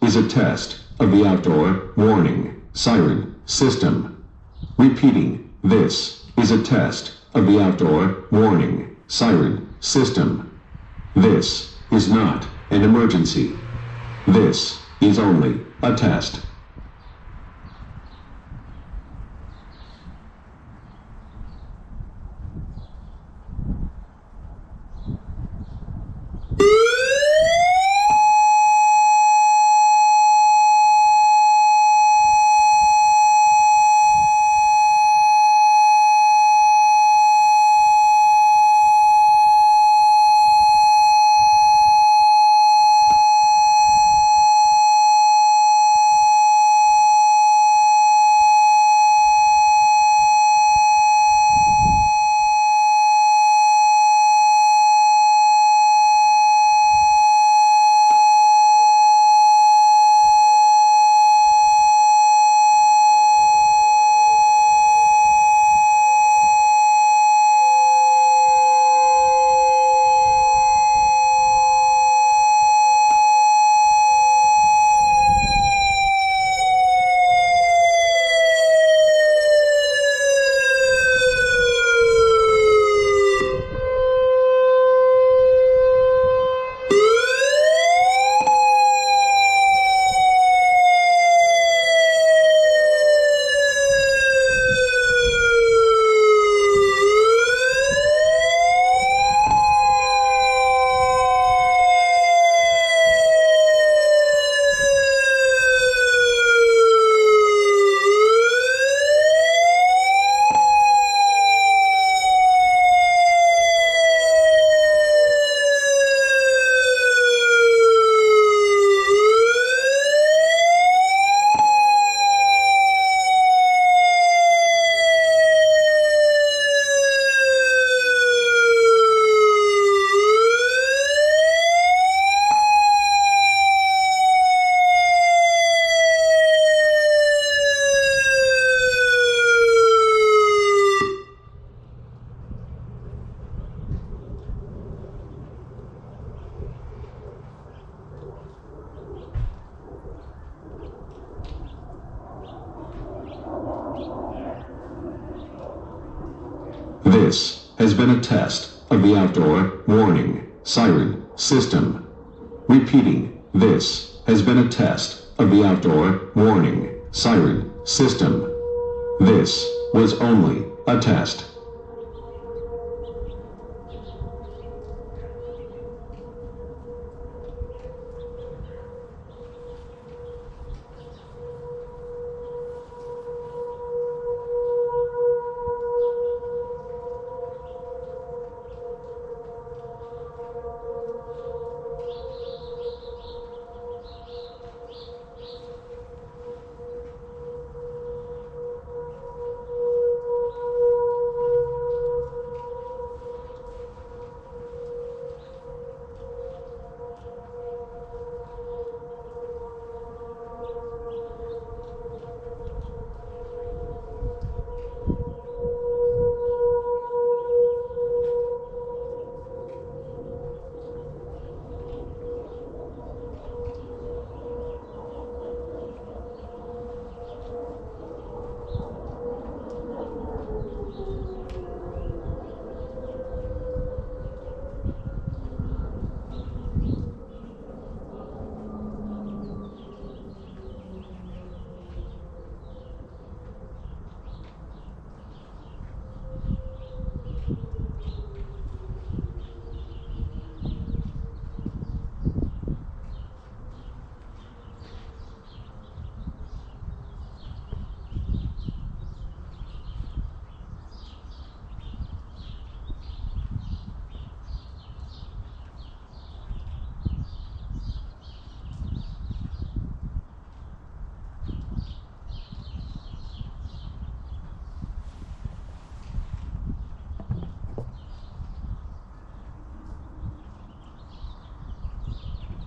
is a test of the outdoor warning siren system. Repeating, this is a test of the outdoor warning siren system. This is not an emergency. This is only a test. This has been a test of the outdoor warning siren system. Repeating, this has been a test of the outdoor warning siren system. This was only a test.